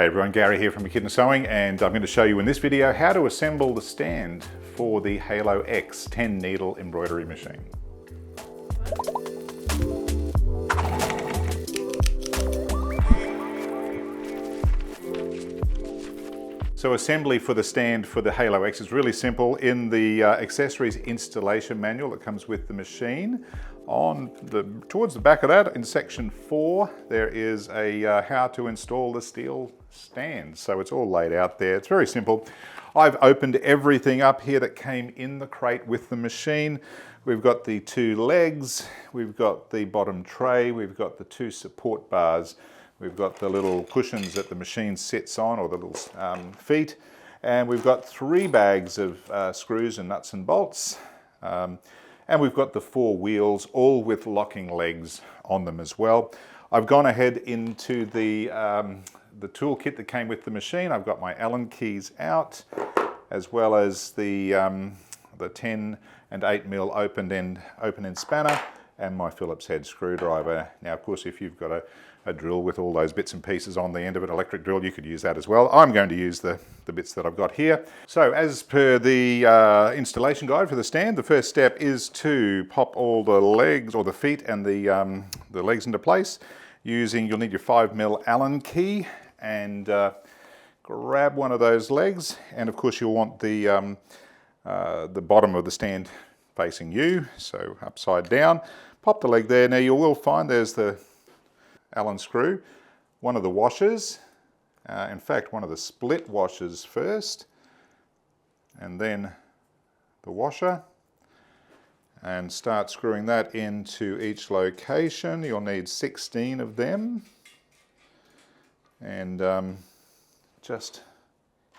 Hey everyone, Gary here from Echidna Sewing, and I'm going to show you in this video how to assemble the stand for the Halo X 10 needle embroidery machine. So assembly for the stand for the Halo X is really simple. In the accessories installation manual that comes with the machine, towards the back of that, in section 4, there is a how to install the steel stand. So it's all laid out there. It's very simple. I've opened everything up here that came in the crate with the machine. We've got the 2 legs, we've got the bottom tray, we've got the 2 support bars, we've got the little cushions that the machine sits on, or the little feet, and we've got 3 bags of screws and nuts and bolts. And we've got the 4 wheels, all with locking legs on them as well. I've gone ahead into the toolkit that came with the machine. I've got my Allen keys out, as well as the 10 and 8mm open end spanner, and my Phillips head screwdriver. Now, of course, if you've got a drill with all those bits and pieces on the end of an electric drill, you could use that as well. I'm going to use the bits that I've got here. So as per the installation guide for the stand, the first step is to pop all the legs, or the feet and the legs into place. You'll need your 5mm Allen key, and grab one of those legs, and of course you'll want the bottom of the stand facing you, so upside down. Pop the leg there. Now you will find there's the Allen screw, one of the washers, in fact one of the split washers first, and then the washer, and start screwing that into each location. You'll need 16 of them, and just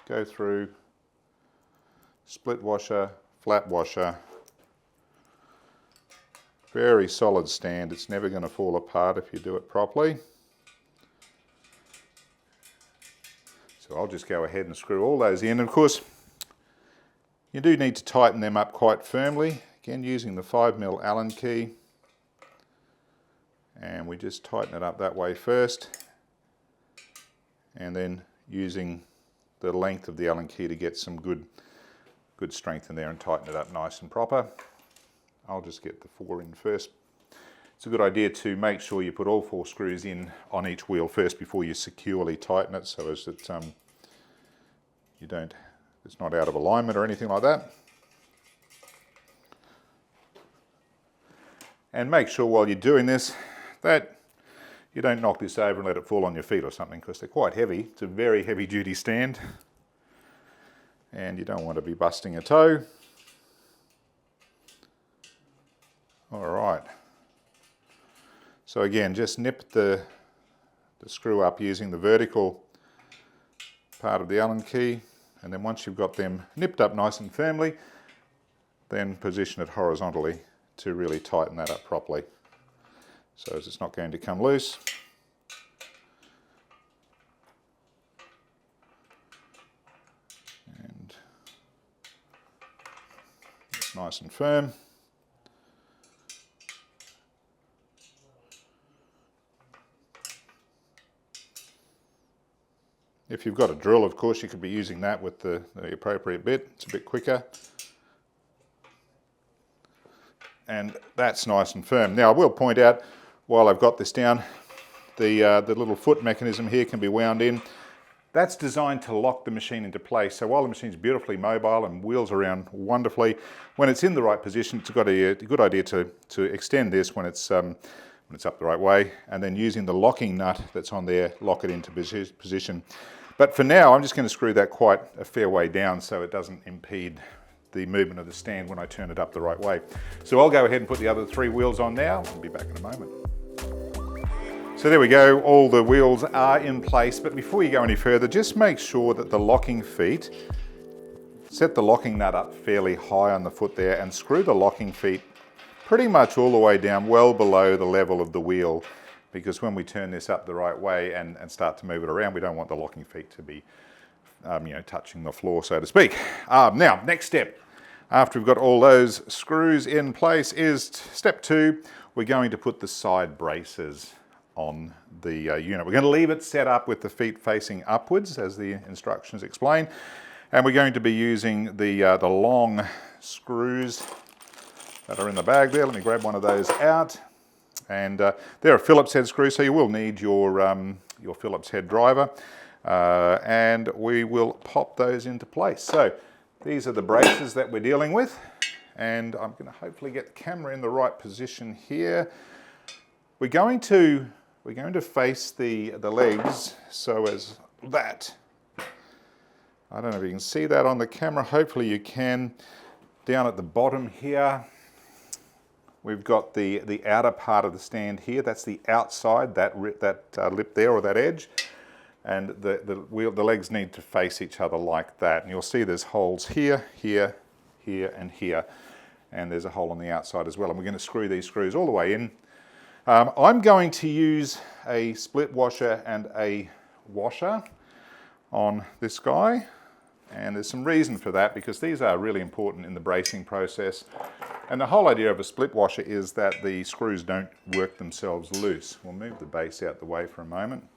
go through split washer, flat washer. Very solid stand. It's never going to fall apart if you do it properly. So I'll just go ahead and screw all those in. Of course, you do need to tighten them up quite firmly. Again, using the 5mm Allen key. And we just tighten it up that way first. And then using the length of the Allen key to get some good strength in there and tighten it up nice and proper. I'll just get the 4 in first. It's a good idea to make sure you put all 4 screws in on each wheel first before you securely tighten it, so as that it's not out of alignment or anything like that. And make sure while you're doing this that you don't knock this over and let it fall on your feet or something, because they're quite heavy. It's a very heavy duty stand, and you don't want to be busting a toe. All right, so again, just nip the screw up using the vertical part of the Allen key, and then once you've got them nipped up nice and firmly, then position it horizontally to really tighten that up properly, so as it's not going to come loose. And it's nice and firm. If you've got a drill, of course, you could be using that with the appropriate bit. It's a bit quicker. And that's nice and firm. Now, I will point out, while I've got this down, the little foot mechanism here can be wound in. That's designed to lock the machine into place. So while the machine's beautifully mobile and wheels around wonderfully, when it's in the right position, it's a good idea to extend this when it's up the right way, and then using the locking nut that's on there, lock it into position. But for now, I'm just going to screw that quite a fair way down so it doesn't impede the movement of the stand when I turn it up the right way. So I'll go ahead and put the other 3 wheels on now. I'll be back in a moment. So there we go, all the wheels are in place, but before you go any further, just make sure that the locking feet, set the locking nut up fairly high on the foot there, and screw the locking feet pretty much all the way down, well below the level of the wheel, because when we turn this up the right way and start to move it around, we don't want the locking feet to be touching the floor, so to speak. Now, next step, after we've got all those screws in place, is step 2. We're going to put the side braces on the unit. We're going to leave it set up with the feet facing upwards as the instructions explain, and we're going to be using the long screws that are in the bag there. Let me grab one of those out, and they're a Phillips head screw, so you will need your Phillips head driver, and we will pop those into place. So these are the braces that we're dealing with, and I'm going to hopefully get the camera in the right position here. We're going to face the legs so as that. I don't know if you can see that on the camera. Hopefully you can. Down at the bottom here, we've got the outer part of the stand here. That's the outside, that lip there, or that edge. And the legs need to face each other like that. And you'll see there's holes here, here, here, and here. And there's a hole on the outside as well. And we're going to screw these screws all the way in. I'm going to use a split washer and a washer on this guy, and there's some reason for that because these are really important in the bracing process. And the whole idea of a split washer is that the screws don't work themselves loose. We'll move the base out the way for a moment.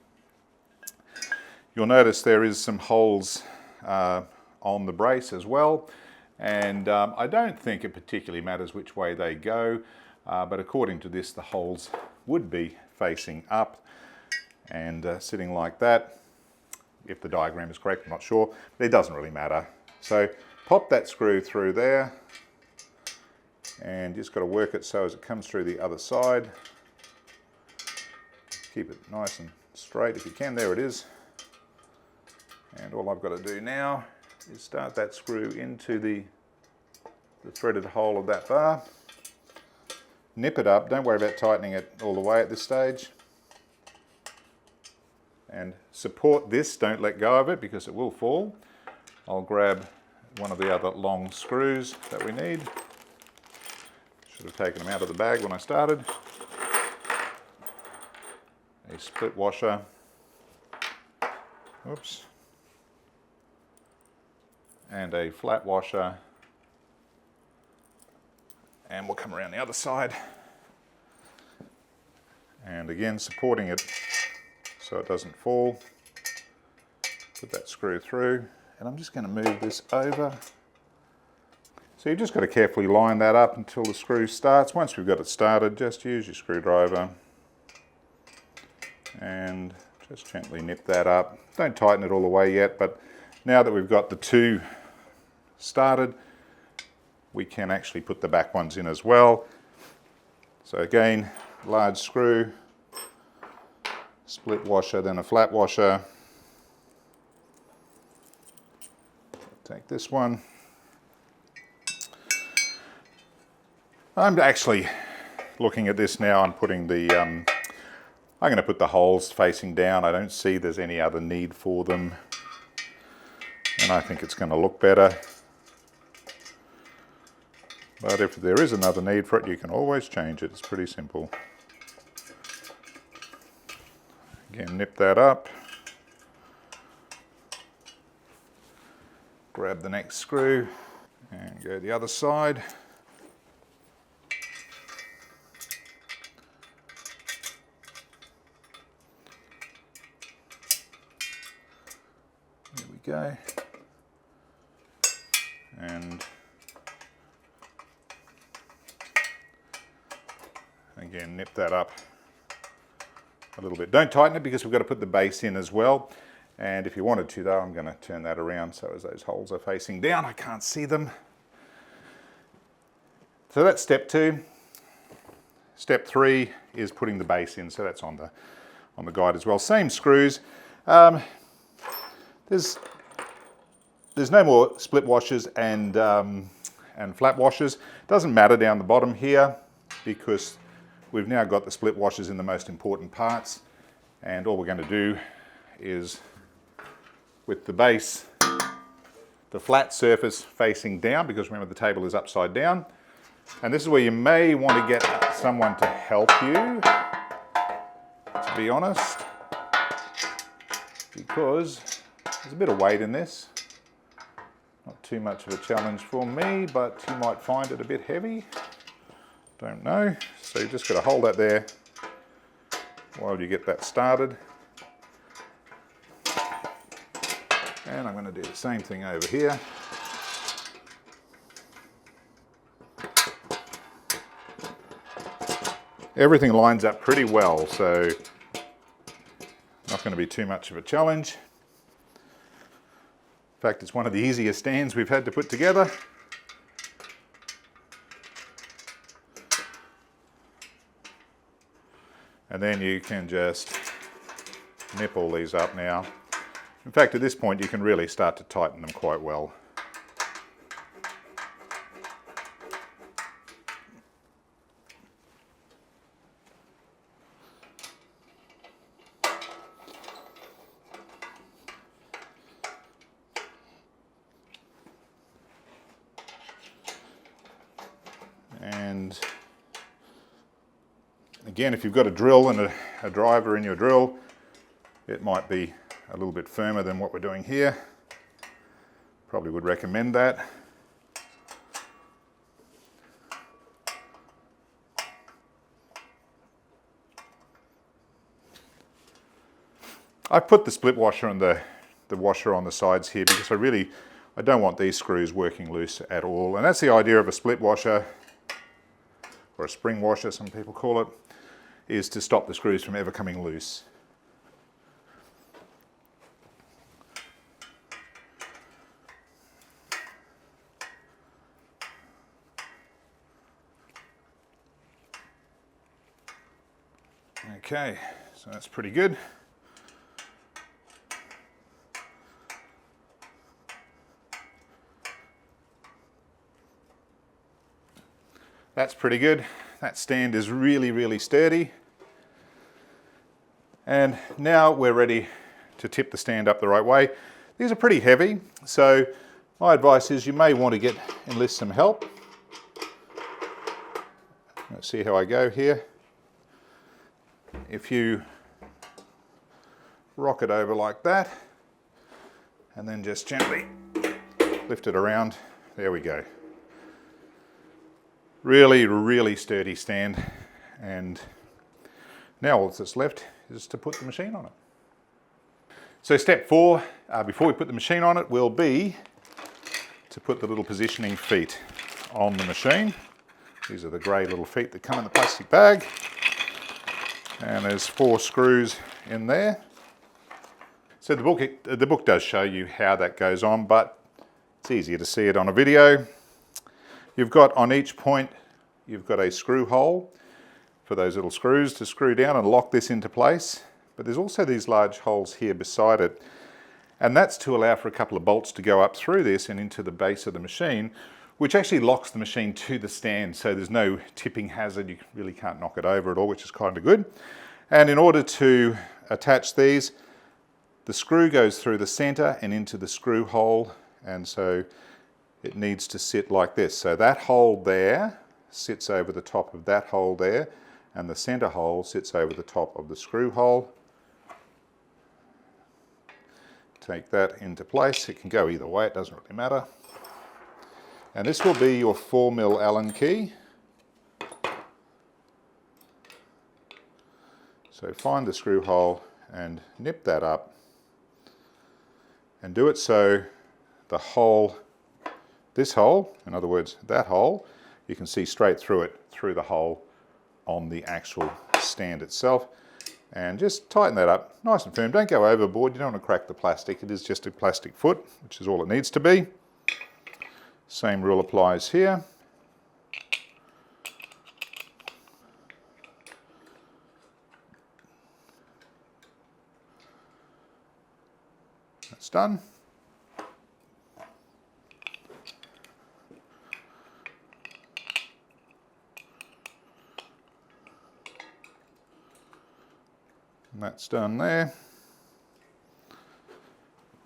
You'll notice there is some holes on the brace as well, and I don't think it particularly matters which way they go. But according to this, the holes would be facing up and sitting like that. If the diagram is correct, I'm not sure, but it doesn't really matter. So pop that screw through there, and just got to work it so as it comes through the other side. Keep it nice and straight if you can. There it is. And all I've got to do now is start that screw into the threaded hole of that bar. Nip it up, don't worry about tightening it all the way at this stage. And support this, don't let go of it because it will fall. I'll grab one of the other long screws that we need. Should have taken them out of the bag when I started. A split washer. Oops. And a flat washer. And we'll come around the other side. And again, supporting it so it doesn't fall. Put that screw through, and I'm just going to move this over. So you've just got to carefully line that up until the screw starts. Once we've got it started, just use your screwdriver and just gently nip that up. Don't tighten it all the way yet, but now that we've got the two started, we can actually put the back ones in as well. So again, large screw, split washer, then a flat washer. Take this one. I'm actually looking at this now and putting the, I'm going to put the holes facing down. I don't see there's any other need for them. And I think it's going to look better. But if there is another need for it, you can always change it. It's pretty simple. Again, nip that up. Grab the next screw and go the other side. There we go. And again, nip that up a little bit. Don't tighten it because we've got to put the base in as well. And if you wanted to though, I'm going to turn that around so as those holes are facing down, I can't see them. So that's step 2. Step 3 is putting the base in, so that's on the guide as well. Same screws. There's no more split washers and flat washers. Doesn't matter down the bottom here because we've now got the split washers in the most important parts, and all we're going to do is, with the base, the flat surface facing down, because remember the table is upside down, and this is where you may want to get someone to help you, to be honest, because there's a bit of weight in this. Not too much of a challenge for me, but you might find it a bit heavy. Don't know. So you just got to hold that there while you get that started. And I'm going to do the same thing over here. Everything lines up pretty well, so not going to be too much of a challenge. In fact, it's one of the easiest stands we've had to put together. And then you can just nip all these up now. In fact, at this point you can really start to tighten them quite well. And again, if you've got a drill and a driver in your drill, it might be a little bit firmer than what we're doing here. Probably would recommend that. I put the split washer and the washer on the sides here because I don't want these screws working loose at all. And that's the idea of a split washer, or a spring washer some people call it, is to stop the screws from ever coming loose. Okay, so that's pretty good. That's pretty good. That stand is really, really sturdy. And now we're ready to tip the stand up the right way. These are pretty heavy, so my advice is you may want to enlist some help. Let's see how I go here. If you rock it over like that, and then just gently lift it around, there we go. Really, really sturdy stand. And now all that's left is to put the machine on it. So step 4, before we put the machine on it, will be to put the little positioning feet on the machine. These are the grey little feet that come in the plastic bag. And there's 4 screws in there. So the book does show you how that goes on, but it's easier to see it on a video. You've got on each point, you've got a screw hole for those little screws to screw down and lock this into place. But there's also these large holes here beside it. And that's to allow for a couple of bolts to go up through this and into the base of the machine, which actually locks the machine to the stand. So there's no tipping hazard. You really can't knock it over at all, which is kind of good. And in order to attach these, the screw goes through the center and into the screw hole. And so it needs to sit like this. So that hole there sits over the top of that hole there, and the center hole sits over the top of the screw hole. Take that into place. It can go either way, it doesn't really matter. And this will be your 4mm Allen key. So find the screw hole and nip that up. And do it so the hole, this hole, in other words, that hole, you can see straight through it, through the hole on the actual stand itself. And just tighten that up nice and firm. Don't go overboard. You don't want to crack the plastic. It is just a plastic foot, which is all it needs to be. Same rule applies here. That's done. And that's done there.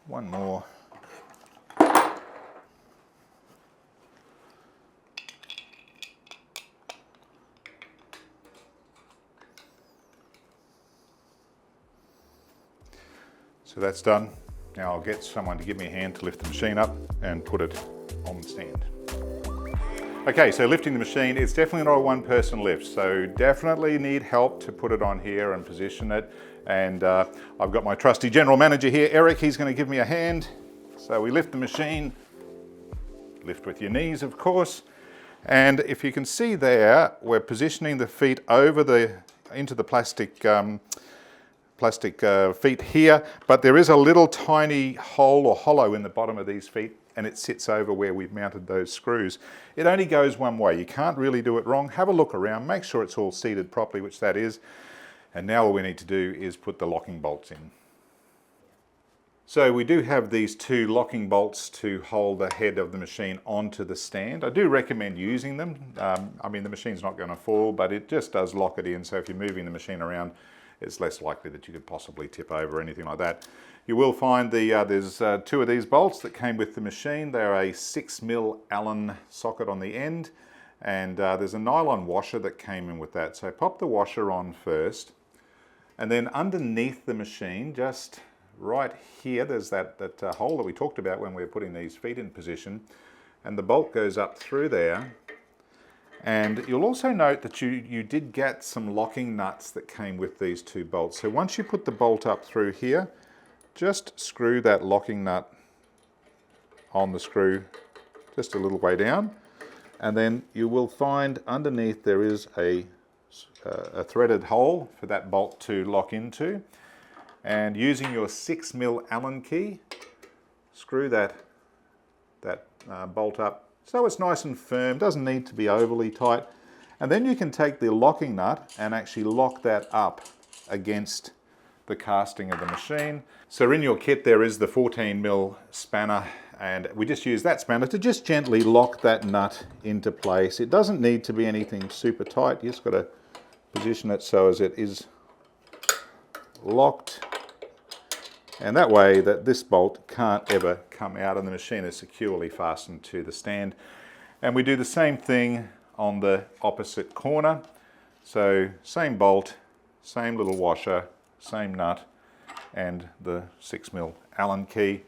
One more. So that's done. Now I'll get someone to give me a hand to lift the machine up and put it on the stand. Okay, so lifting the machine, it's definitely not a one-person lift, so definitely need help to put it on here and position it. And I've got my trusty general manager here, Eric, he's going to give me a hand. So we lift the machine, lift with your knees of course, and if you can see there, we're positioning the feet into the plastic feet here, but there is a little tiny hole or hollow in the bottom of these feet, and it sits over where we've mounted those screws. It only goes one way. You can't really do it wrong. Have a look around, make sure it's all seated properly, which that is. And now all we need to do is put the locking bolts in. So we do have these two locking bolts to hold the head of the machine onto the stand. I do recommend using them. I mean, the machine's not going to fall, but it just does lock it in. So if you're moving the machine around, it's less likely that you could possibly tip over or anything like that. You will find there's two of these bolts that came with the machine. They're a 6mm Allen socket on the end, and there's a nylon washer that came in with that. So pop the washer on first, and then underneath the machine, just right here, there's that hole that we talked about when we were putting these feet in position, and the bolt goes up through there. And you'll also note that you did get some locking nuts that came with these two bolts. So once you put the bolt up through here, just screw that locking nut on the screw just a little way down, and then you will find underneath there is a threaded hole for that bolt to lock into. And using your 6mm Allen key, screw that bolt up so it's nice and firm, doesn't need to be overly tight. And then you can take the locking nut and actually lock that up against the casting of the machine. So in your kit there is the 14mm spanner, and we just use that spanner to just gently lock that nut into place. It doesn't need to be anything super tight, you just got to position it so as it is locked, and that way that this bolt can't ever come out and the machine is securely fastened to the stand. And we do the same thing on the opposite corner. So same bolt, same little washer, same nut, and the 6mm Allen key.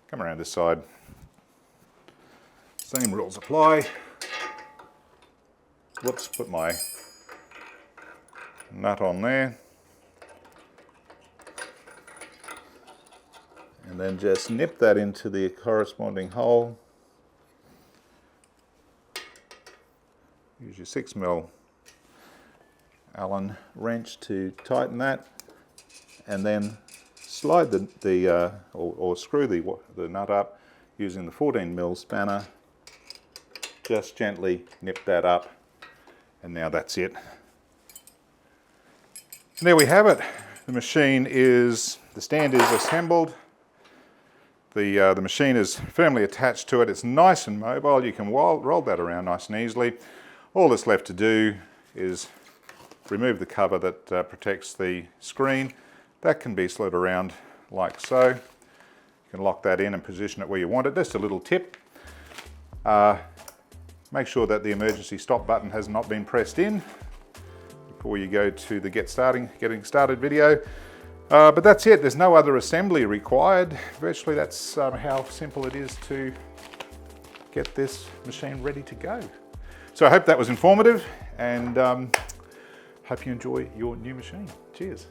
Come around this side. Same rules apply. Whoops, put my nut on there. And then just nip that into the corresponding hole. Use your 6mm Allen wrench to tighten that, and then slide or screw the nut up using the 14mm spanner. Just gently nip that up, and now that's it. And there we have it. The stand is assembled. The machine is firmly attached to it. It's nice and mobile. You can roll that around nice and easily. All that's left to do is remove the cover that protects the screen. That can be slid around like so. You can lock that in and position it where you want it. Just a little tip. Make sure that the emergency stop button has not been pressed in before you go to the getting started video. But that's it. There's no other assembly required. Virtually that's how simple it is to get this machine ready to go. So I hope that was informative, and hope you enjoy your new machine. Cheers.